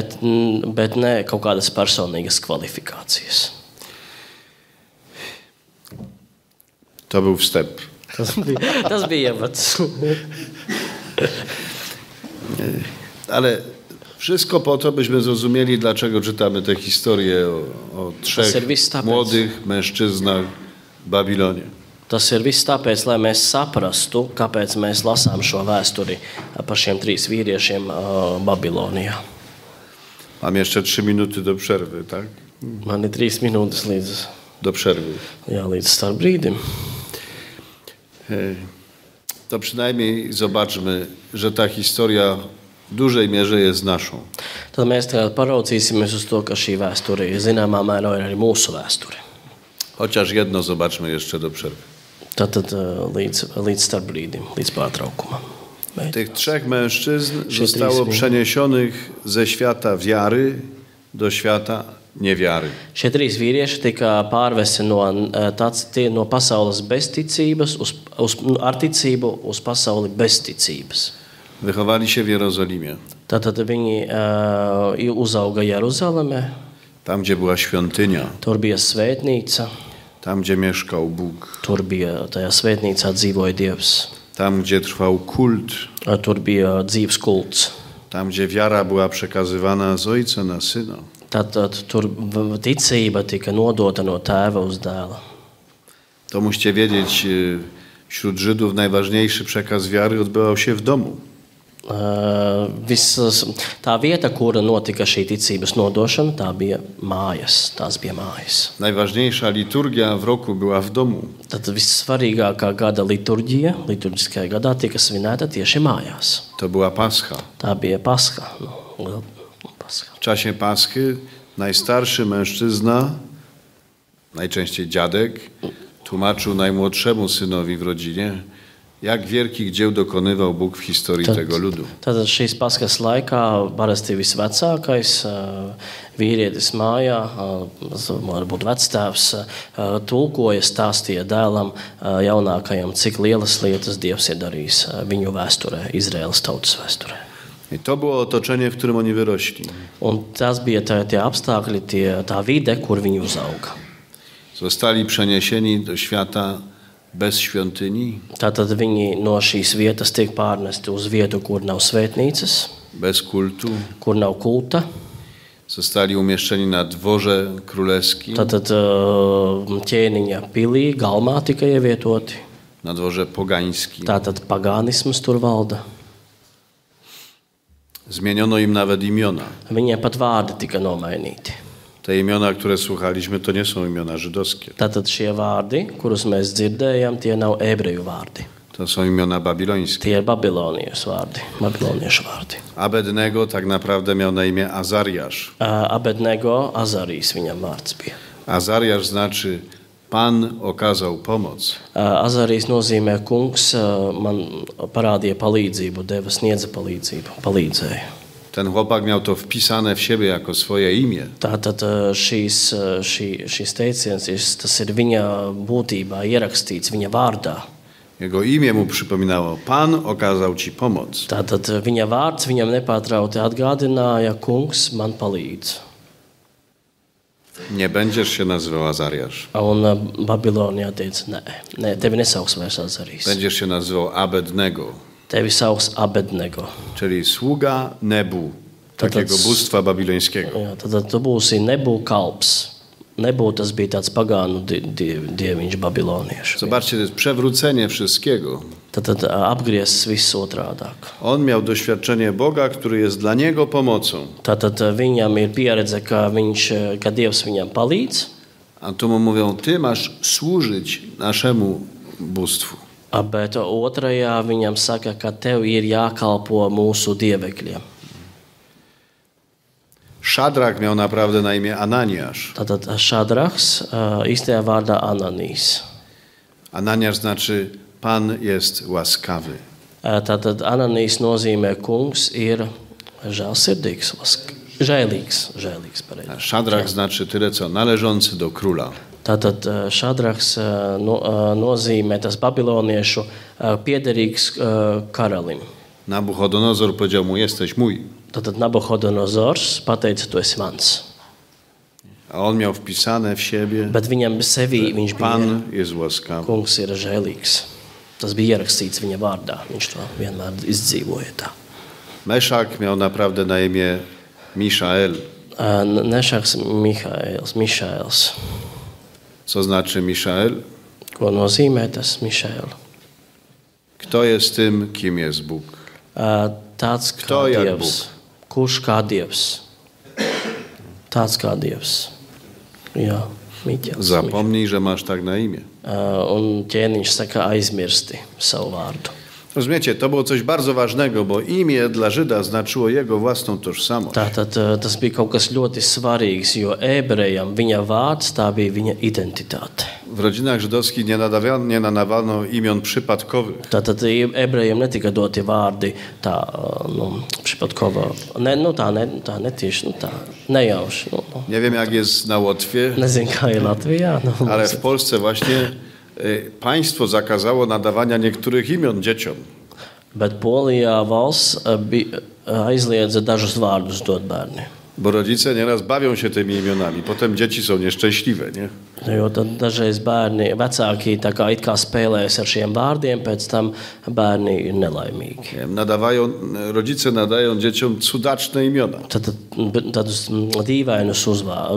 Bet ne kaut kādas personīgas kvalifikācijas. To był wstęp. Tas bija ievads. Ale wszystko po to, byśmy zrozumieli, dlaczego czytamy tę historię o trzech młodych mężczyznach w Babilonie. Tas ir viss tāpēc, lai mēs saprastu, kāpēc mēs lasām šo vēsturi par šiem 3 vīriešiem Babilonijā. Mam jeszcze 3 minuty do przerwy, tak? Man ir 3 minūtes līdz, do przerwy. līdz starp brīdim. to przynajmniej zobaczmy, że ta historia w dużej mierze jest naszą. Tad mēs tagad paraudzīsimies uz to, ka šī vēsture zināmā mērā ir arī mūsu vēsture. Chociaż jedno zobaczmy jeszcze do przerwy. Tad līdz starpbrīdim, līdz pārtraukumam. Tych trzech mężczyzn zostało przeniesionych ze świata wiary do świata neviāri. Šie trīs vīrieši tika pārvesti no pasaules bezticības ar ticību uz pasauli bezticības. Wychowali się w Jerozolimie. Tātad viņi uzauga Jeruzalemē. Tam, gdzie była świątynia. Tur bija svētnīca. Tam, gdzie mieszkał Bóg. Tur bija tajā svētnīcā dzīvoja Dievs. Tam, gdzie trwał kult. Tur bija dzīves kults. Tam, gdzie wiara była przekazywana z ojca na syna. Tātad tur ticība tika nodota no tēva uz dēla. To musicie wiedzieć, wśród Żydów najważniejszy przekaz wiary odbywał się w domu. Tā vieta, kura notika šī ticības nodošana, tā bija mājas. Tās bija mājas. Najważniejsza liturgia w roku była w domu. Tad vissvarīgākā gada liturģija, liturģiskajā gadā tika svinēta tieši mājās. To była Pascha. Tā bija Pascha. W czasie Paschy najstarszy mężczyzna, najczęściej dziadek, tłumaczył najmłodszemu synowi w rodzinie, jak wielkich dzieł dokonywał Bóg w historii tego ludu. Tātad šīs Paskas laikā parasti visvecākais vīrietis mājā, varbūt vectēvs, tulkoja, stāstīja dēlam jaunākajam, cik lielas lietas Dievs ir darījis viņu vēsturē, Izraēlas tautas vēsturē. I to było otoczenie, w którym oni wyrośli. Un tas bija tie apstākļi, tā vide, kur viņi uzauga. Zostali przeniesieni do świata bez świątyni. Tātad viņi no šīs vietas tiek pārnesti uz vietu, kur nav svētnīcas, bez kultu. Kur nav kulta. Zostali umieszczeni na dworze królewskim. Tātad ķēniņa pilī, galmā tika ievietoti. Na dworze pogańskim. Tātad pagānisms tur valda. Zmieniono im nawet imiona. Viņiem pat vārdi tika nomainīti. Te imiona, które słuchaliśmy, to nie są imiona żydowskie. Tātad šie vārdi, kurus mēs dzirdējam, tie nav ebreju vārdi. To są imiona babilońskie. Tie ir babiloniešu vārdi. Abednego tak naprawdę miał na imię Azariasz. Abednego, Azarijas viņam vārds bija. Azariasz znaczy Pan okazał pomoc. Azarijas nozīmē kungs man parādīja palīdzību, deva sniedza palīdzību, palīdzēja. Ten chłopak miał to wpisane w siebie jako swoje imię. Tātad šīs teiciens, tas ir viņa būtībā ierakstīts viņa vārdā. Jego imię mu przypominało, Pan okazał ci pomoc. Tātad viņa vārds viņam nepārtraukti atgādināja, kungs man palīdz. Nie będziesz się nazywał Azariasz. Un Babilonijā teica, nē, tevi nesauks vairs Azarijas. Będziesz się nazywał Abednego. Tevi sauks Abednego. Czyli sługa Nebu, takiego bóstwa babilońskiego. Jā, tad tu būsi Nebu kalps. Nebu tas bija tāds pagānu dieviņš babiloniešu. Zobaczcie, to jest przewrócenie wszystkiego. Tad apgriezts viss otrādāk. On miał doświadczenie Boga, który jest dla niego pomocą. Tātad viņam ir pieredze, ka Dievs viņam palīdz. A tu mu mówią, ty masz służyć naszemu bóstwu. Bet otrajā viņam saka, ka tev ir jākalpo mūsu dievekļiem. Szadrak miał naprawdę na imię Ananiasz. Tātad Šadraks īstajā vārdā Ananijs. Ananiasz znaczy Pan jest łaskawy. Tātad Ananijs nozīmē kungs ir žēlsirdīgs, žēlīgs. Szadrak znaczy tyle co należący do króla. Tātad Šadraks nozīmē tas babiloniešu piederīgs karalim. Nabuchodonozor powiedział mu, jesteś mój. Tātad Nabuhodonozors pateica, tu esi mans. A on miał wpisane w siebie, bet viņam sevī viņš bija, Pan jest łaskawy. Kungs ir žēlīgs. Tas bija ierakstīts viņa vārdā. Viņš to vienmēr izdzīvoja tā. Meszak miał naprawdę na imię Miszael. Nešaks Mišaels. Co znaczy Miszael? Ko nozīmē tas Mišael? Kto jest tym, kim jest Bóg? Tāds Kto kā jak Dievs. Bóg? Kurš kā Dievs? Tāds kā Dievs. Jā, Miķels. Zapomnij, że masz tak na imię. Un ķēniņš saka aizmirsti savu vārdu. Rozumiecie, to było coś bardzo ważnego, bo imię dla Żyda znaczyło jego własną tożsamość. Tātad tas bija kaut kas ļoti svarīgs, jo ebrejam viņa vārds tā bija viņa identitāte. W rodzinach żydowskich nie nadawano imion przypadkowych. Tātad ebrejiem netika doti vārdi tā, przypadkova, tā netieši, tā nejauši. Nie wiem, jak jest na Łotwie, Nezinu, kā ir Latvijā. ale w Polsce właśnie państwo zakazało nadawania niektórych imion dzieciom. Bet Polijā valsts aizliedza dažus vārdus dot bērniem. Bo rodzice nieraz bawią się tymi imionami, potem dzieci są nieszczęśliwe, nie? Jo tad dažreiz bērni, vecāki tā kā it kā spēlējas ar šiem vārdiem, pēc tam bērni ir nelaimīgi. Rodzice nadają dzieciom cudaczne imiona. Tādus dīvainus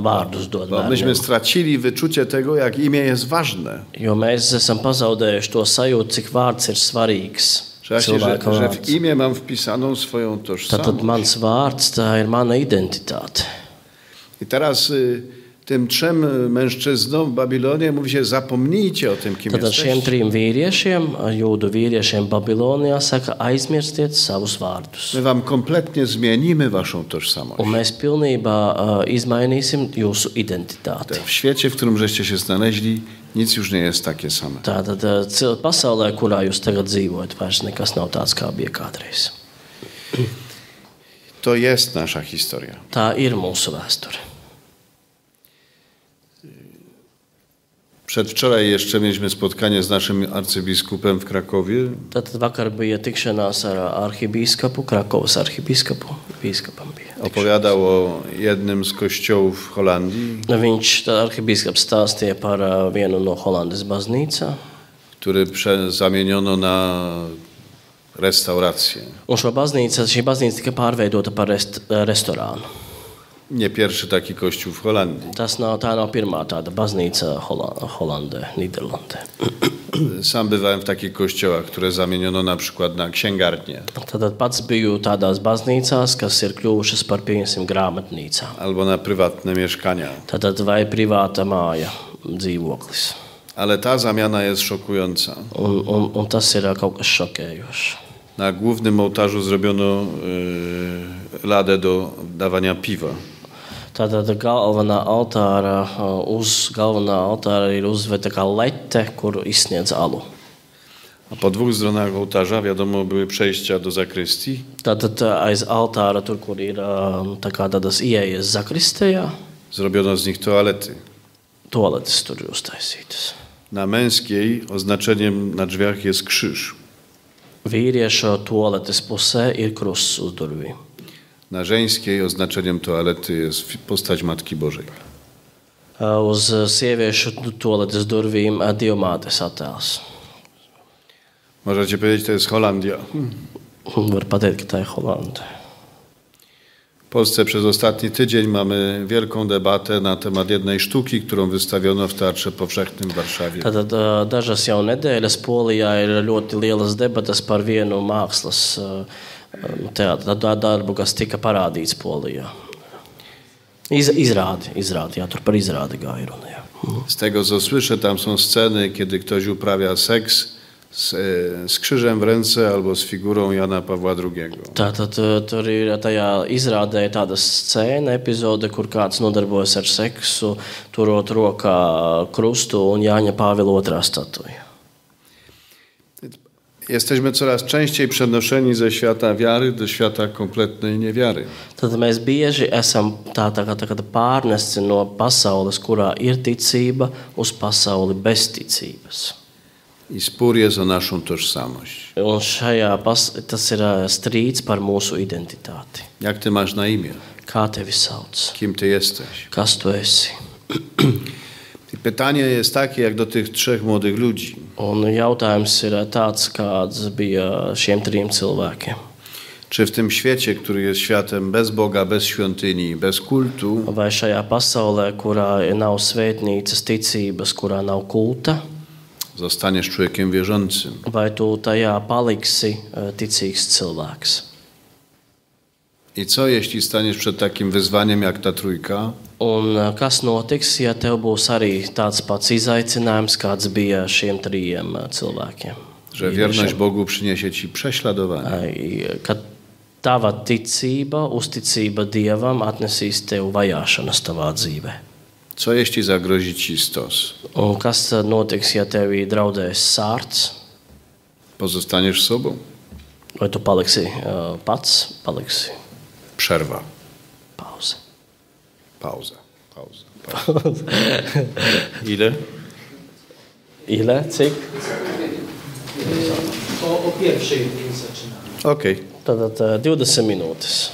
vārdus dod Bo myśmy bērniem. stracili wyczucie tego, jak imię jest ważne. Jo mēs esam pazaudējuši to sajūtu, cik vārds ir svarīgs. Cilvēka Że w vārds. imię mam wpisaną swoją Tātad tożsamość. mans vārds, tā ir mana identitāte. I teraz tym trzem mężczyznom w Babilonie mówi się, zapomnijcie o tym, kim Tad šiem jesteście. trim vīriešiem, jūdu vīriešiem Babilonijā saka, aizmirstiet savus vārdus. My wam kompletnie zmienimy waszą tożsamość. Un mēs pilnībā izmainīsim jūsu identitāti. W świecie, w którym żeście się znaleźli, nic już nie jest takie same. Tātad pasaulē, kurā jūs tagad dzīvojat, vairs nekas nav tāds, kā bija kādreiz. To jest nasza historia. Tā ir mūsu vēsture. Przedwczoraj jeszcze mieliśmy spotkanie z naszym arcybiskupem w Krakowie. Tātad vakar bija tikšanās ar arhibīskapu, Krakovas arhibīskapu. Bīskapam bija. Opowiadał o jednym z kościołów w Holandii, Viņš, arhibīskaps, stāstīja par vienu no Holandas baznīcā. który zamieniono na restaurację. Un šī baznīca tika pārveidota par restorānu. Nie pierwszy taki kościół w Holandii. Tā nav pirmā tāda baznīca Holandē, Nīderlandē. Sam bywałem w takich kościołach, które zamieniono na przykład na księgarnię Tad pats biju tādās baznīcās, kas ir kļuvušas par, pieņemsim, grāmatnīcām. albo na prywatne mieszkania. Tad vai privāta māja, dzīvoklis. Ale ta zamiana jest szokująca. Un tas ir kaut kas šokējošs. Na głównym ołtarzu zrobiono ladę do dawania piwa. Tātad galvenā altāra ir uzveta kā lete, kur izsniedz alu. A po dwóch stronach ołtarza, wiadomo, były przejścia do zakrystii. Tātad aiz altāra, tur, kur ir tā kā tādas ieejas zakristējā, Zrobiono z nich toalety. toaletes tur ir uztaisītas. Na męskiej oznaczeniem na drzwiach jest krzyż. Vīrieša toaletes pusē ir krusts uz durvīm. Na żeńskiej oznaczeniem toalety jest postać Matki Bożej. Uz sieviešu toaletes durvīm Dievmātes attēls. Możecie powiedzieć, to jest Holandia. Var pateikt, ka tā ir Holanda. W Polsce przez ostatni tydzień mamy wielką debatę na temat jednej sztuki, którą wystawiono w Teatrze Powszechnym w Warszawie. Tātad dažas jau nedēļas Polijā ir ļoti lielas debatas par vienu mākslas darbu, kas tika parādīts Polijā. Izrādi, jā, tur par izrādi gāja runa. Jā. Z tego, co słyszę, tam są sceny, kiedy ktoś uprawia seks z krzyżem w ręce albo z figurą Jana Pawła II. Tātad tur ir tajā izrādē tāda scēna, epizode, kur kāds nodarbojas ar seksu, turot rokā krustu un Jāņa Pāvila II statuju. Jesteśmy coraz częściej przenoszeni ze świata wiary do świata kompletnej niewiary. Tad mēs bieži esam tā pārnesti no pasaules, kurā ir ticība, uz pasauli bez ticības. I spór jest o naszą tożsamość. Un tas ir strīds par mūsu identitāti. Jak ty masz na imię? Kā tevi sauc? Kim ty jesteś? Kas tu esi? I pytanie jest takie, jak do tych trzech młodych ludzi. Un jautājums ir tāds, kāds bija šiem trim cilvēkiem. Czy w tym świecie, który jest światem bez Boga, bez świątyni, bez kultu, Vai šajā pasaulē, kurā nav svētnīcas ticības, kurā nav kulta, zostaniesz człowiekiem wierzącym? vai tu tajā paliksi ticīgs cilvēks? I co, jeśli staniesz przed takim wyzwaniem jak ta trójka? Un kas notiks, ja tev būs arī tāds pats izaicinājums, kāds bija šiem trijiem cilvēkiem? Że wierność Bogu przyniesie ci prześladowanie. Kad tava ticība, uzticība Dievam atnesīs tev vajāšanas tavā dzīvē. Co jeśli zagrozi ci stos? Un kas tad notiks, ja tevī draudēs sārts? Pozostaniesz sobą? Vai tu paliksi pats, paliksi Przerwa. pauze? Pauza. Ile? Ile? Cik? O pierwszej zaczynamy. Okej. Tad 20 minūtes.